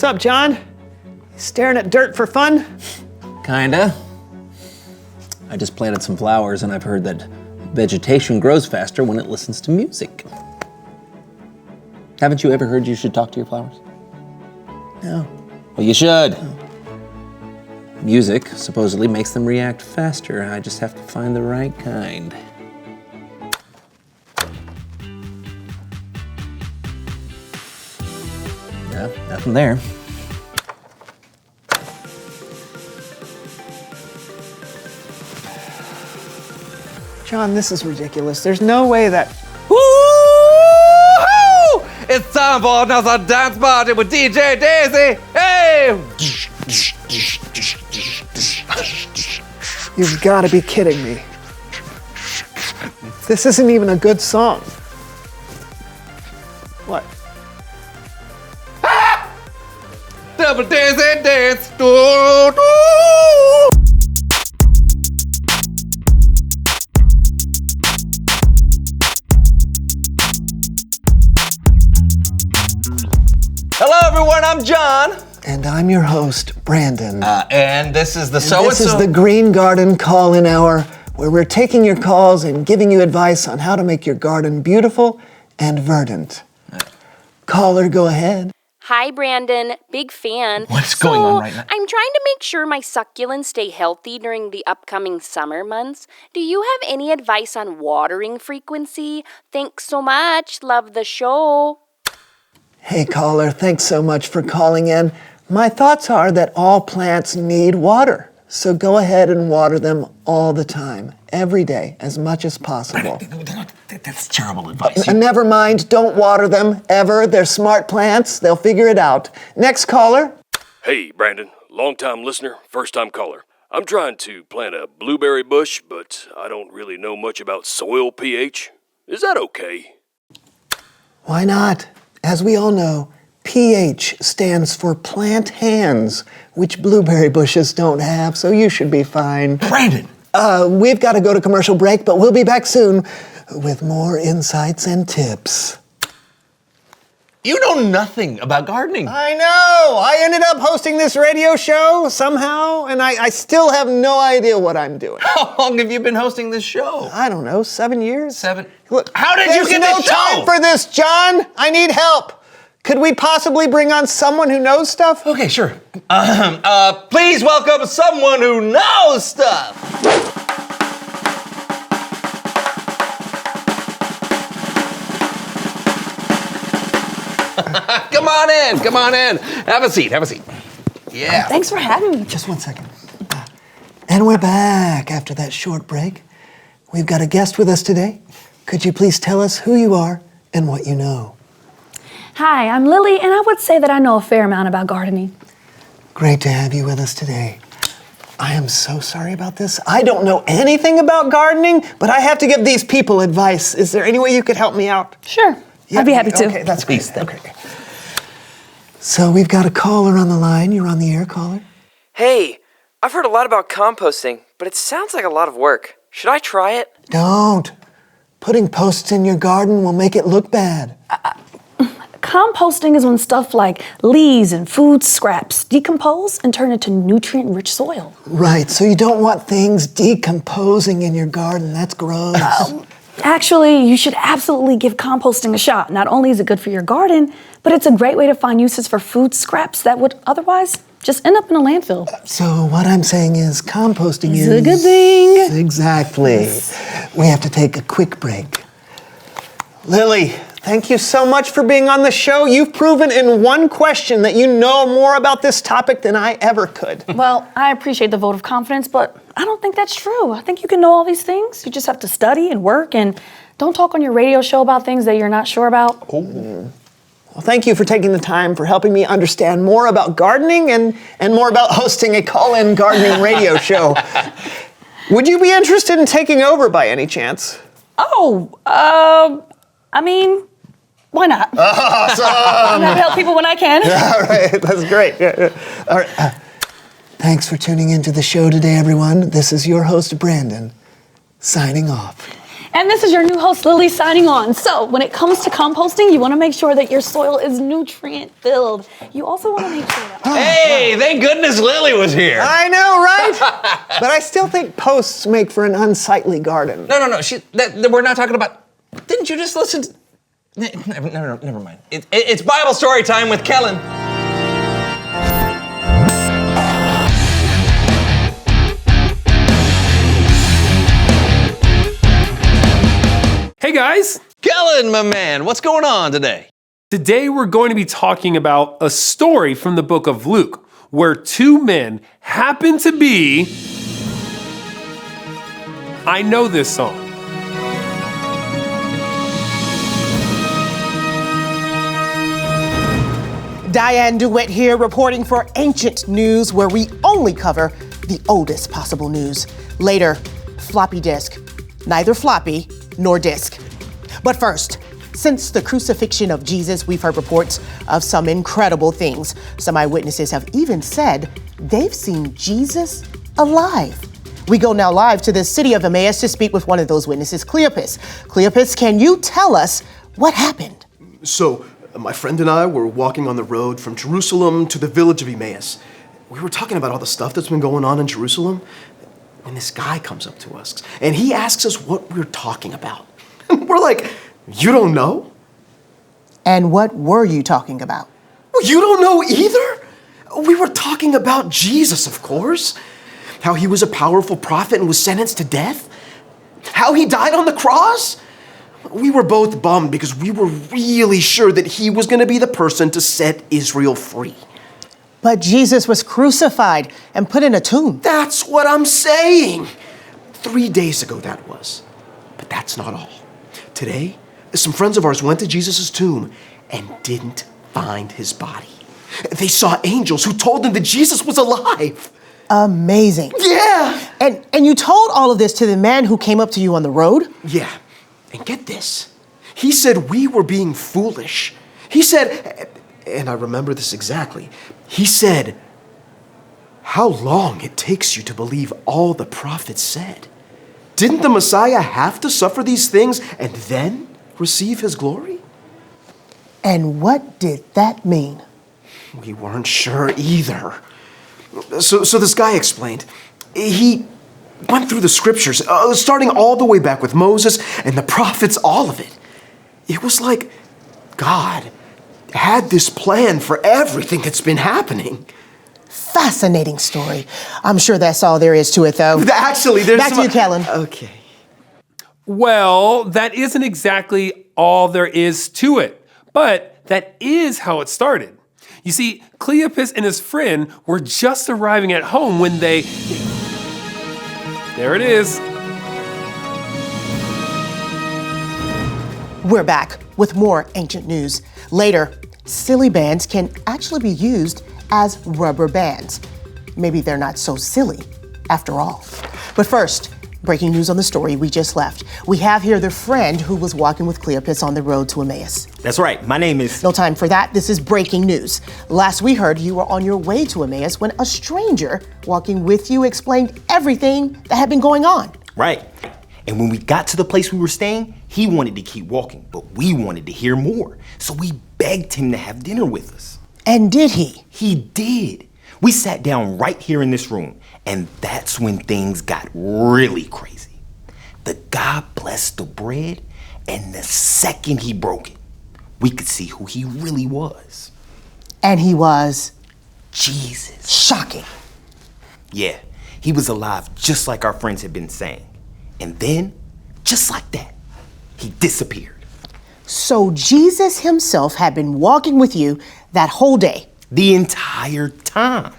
up, John? You staring at dirt for fun? Kinda. I just planted some flowers and I've heard that vegetation grows faster when it listens to music. Haven't you ever heard you should talk to your flowers? No. Well, you should. Music supposedly makes them react faster. I just have to find the right kind. No, nothing there. John, this is ridiculous. There's no way that... Woo-hoo! It's time for another dance party with DJ Daisy. Hey! You've got to be kidding me. This isn't even a good song. What? Double Daisy dance. Do, do. Hello, everyone. I'm John. And I'm your host, Brandon. And this is the This is the Green Garden Call-In Hour, where we're taking your calls and giving you advice on how to make your garden beautiful and verdant. Caller, go ahead. Hi, Brandon. Big fan. What's going on right now? I'm trying to make sure my succulents stay healthy during the upcoming summer months. Do you have any advice on watering frequency? Thanks so much. Love the show. Hey, caller, thanks so much for calling in. My thoughts are that all plants need water, so go ahead and water them all the time, every day, as much as possible. That's terrible advice. And never mind, don't water them, ever. They're smart plants. They'll figure it out. Next caller. Hey, Brandon, long-time listener, first-time caller. I'm trying to plant a blueberry bush, but I don't really know much about soil pH. Is that okay? Why not? As we all know, pH stands for plant hands, which blueberry bushes don't have, so you should be fine. Brandon! We've got to go to commercial break, but we'll be back soon with more insights and tips. You know nothing about gardening. I know! I ended up hosting this radio show somehow, and I still have no idea what I'm doing. How long have you been hosting this show? I don't know, 7 years? 7. Look, How did you there's get no this show? time for this, John! I need help! Could we possibly bring on someone who knows stuff? Okay, sure. Please welcome someone who knows stuff. Come on in. Have a seat. Yeah. Thanks for having me. Just 1 second. And we're back after that short break. We've got a guest with us today. Could you please tell us who you are and what you know? Hi, I'm Lily, and I would say that I know a fair amount about gardening. Great to have you with us today. I am so sorry about this. I don't know anything about gardening, but I have to give these people advice. Is there any way you could help me out? Sure, I'd be happy to. Okay, that's great. Okay. So we've got a caller on the line. You're on the air, caller. Hey, I've heard a lot about composting, but it sounds like a lot of work. Should I try it? Don't. Putting posts in your garden will make it look bad. Composting is when stuff like leaves and food scraps decompose and turn into nutrient-rich soil. Right, so you don't want things decomposing in your garden. That's gross. Actually, you should absolutely give composting a shot. Not only is it good for your garden, but it's a great way to find uses for food scraps that would otherwise just end up in a landfill. So what I'm saying is composting is... a good thing. Exactly. Yes. We have to take a quick break. Lily, thank you so much for being on the show. You've proven in one question that you know more about this topic than I ever could. Well, I appreciate the vote of confidence, but I don't think that's true. I think you can know all these things. You just have to study and work, and don't talk on your radio show about things that you're not sure about. Well, thank you for taking the time for helping me understand more about gardening and more about hosting a call-in gardening radio show. Would you be interested in taking over by any chance? I mean, why not? Awesome! I'm happy to help people when I can. All right, that's great. All right. Thanks for tuning into the show today, everyone. This is your host, Brandon, signing off. And this is your new host, Lily, signing on. So when it comes to composting, you want to make sure that your soil is nutrient-filled. You also want to make sure that... Hey, thank goodness Lily was here. I know, right? But I still think posts make for an unsightly garden. No. We're not talking about... Didn't you just listen to... Never mind. It's Bible story time with Kellen. Hey guys! Kellen, my man, what's going on today? Today we're going to be talking about a story from the book of Luke, where two men happen to be... I know this song. Diane DeWitt here, reporting for Ancient News, where we only cover the oldest possible news. Later, floppy disk. Neither floppy nor disk. But first, since the crucifixion of Jesus, we've heard reports of some incredible things. Some eyewitnesses have even said they've seen Jesus alive. We go now live to the city of Emmaus to speak with one of those witnesses, Cleopas. Cleopas, can you tell us what happened? So, my friend and I were walking on the road from Jerusalem to the village of Emmaus. We were talking about all the stuff that's been going on in Jerusalem, and this guy comes up to us, and he asks us what we're talking about. And we're like, you don't know? And what were you talking about? Well, you don't know either? We were talking about Jesus, of course. How he was a powerful prophet and was sentenced to death. How he died on the cross. We were both bummed because we were really sure that he was going to be the person to set Israel free. But Jesus was crucified and put in a tomb. That's what I'm saying. 3 days ago that was. But that's not all. Today, some friends of ours went to Jesus' tomb and didn't find his body. They saw angels who told them that Jesus was alive. Amazing. Yeah. And you told all of this to the man who came up to you on the road? Yeah. And get this. He said we were being foolish. He said, and I remember this exactly, he said, how long it takes you to believe all the prophets said. Didn't the Messiah have to suffer these things and then receive his glory? And what did that mean? We weren't sure either. So this guy explained. He went through the scriptures, starting all the way back with Moses and the prophets, all of it. It was like God had this plan for everything that's been happening. Fascinating story. I'm sure that's all there is to it, though. Actually, there's Back to you, Kellen. Okay. Well, that isn't exactly all there is to it, but that is how it started. You see, Cleopas and his friend were just arriving at home when they... There it is. We're back with more Ancient News. Later, silly bands can actually be used as rubber bands. Maybe they're not so silly after all. But first, breaking news on the story we just left. We have here the friend who was walking with Cleopas on the road to Emmaus. That's right. My name is... No time for that. This is breaking news. Last we heard, you were on your way to Emmaus when a stranger walking with you explained everything that had been going on. Right. And when we got to the place we were staying, he wanted to keep walking, but we wanted to hear more. So we begged him to have dinner with us. And did he? He did. We sat down right here in this room, and that's when things got really crazy. The guy blessed the bread, and the second he broke it, we could see who he really was. And he was? Jesus. Shocking. Yeah, he was alive just like our friends had been saying. And then, just like that, he disappeared. So Jesus himself had been walking with you that whole day? The entire time.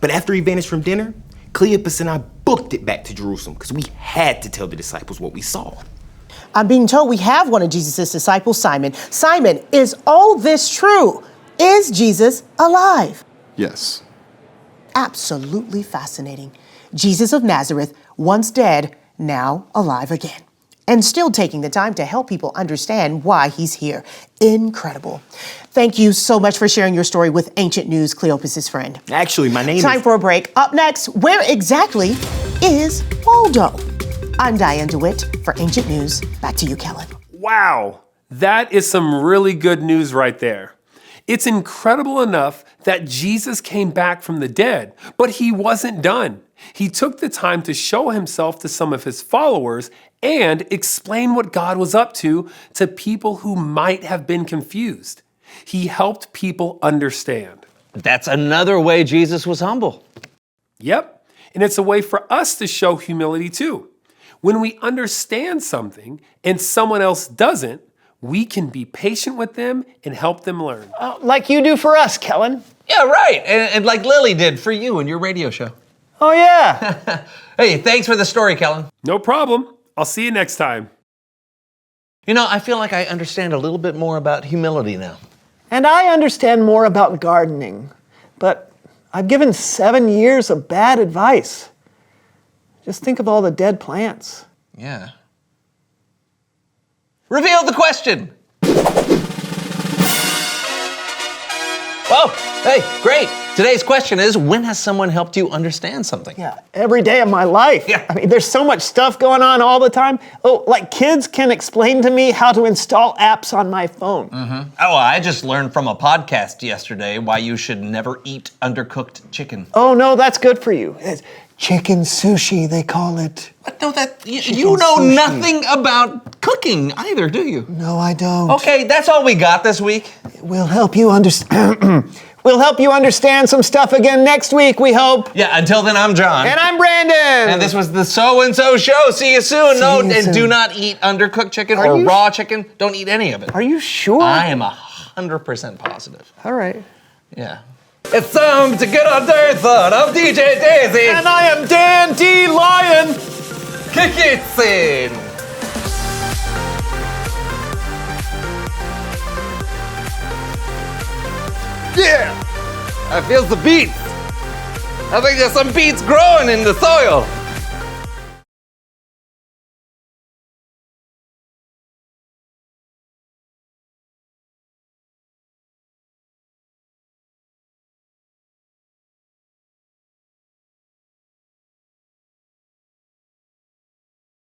But after he vanished from dinner, Cleopas and I booked it back to Jerusalem because we had to tell the disciples what we saw. I'm being told we have one of Jesus' disciples, Simon. Simon, is all this true? Is Jesus alive? Yes. Absolutely fascinating. Jesus of Nazareth, once dead, now alive again. And still taking the time to help people understand why he's here. Incredible. Thank you so much for sharing your story with Ancient News, Cleopas' friend. Actually, my name is... Time for a break. Up next, where exactly is Waldo? I'm Diane DeWitt for Ancient News. Back to you, Kellen. Wow, that is some really good news right there. It's incredible enough that Jesus came back from the dead, but he wasn't done. He took the time to show himself to some of his followers and explain what God was up to people who might have been confused. He helped people understand. That's another way Jesus was humble. Yep, and it's a way for us to show humility too. When we understand something and someone else doesn't, we can be patient with them and help them learn. Like you do for us, Kellen. Yeah, right. And like Lily did for you and your radio show. Oh, yeah. Hey, thanks for the story, Kellen. No problem. I'll see you next time. You know, I feel like I understand a little bit more about humility now. And I understand more about gardening, but I've given 7 years of bad advice. Just think of all the dead plants. Yeah. Reveal the question. Oh, hey, great. Today's question is, when has someone helped you understand something? Yeah, every day of my life. Yeah. I mean, there's so much stuff going on all the time. Oh, like kids can explain to me how to install apps on my phone. Mm-hmm. Oh, I just learned from a podcast yesterday why you should never eat undercooked chicken. Oh, no, that's good for you. It's chicken sushi, they call it. But no, you know sushi. Nothing about cooking either, do you? No, I don't. Okay, that's all we got this week. We'll help you understand. We'll help you understand some stuff again next week, we hope. Yeah, until then, I'm John. And I'm Brandon. And this was the So-and-So Show. See you soon. See you soon. Do not eat undercooked chicken or raw chicken. Don't eat any of it. Are you sure? I am 100% positive. All right. Yeah. It's time to get our day thought. I'm DJ Daisy. And I am Dan D. Lion. Kick it, scene. Yeah, I feel the beats. I think there's some beats growing in the soil.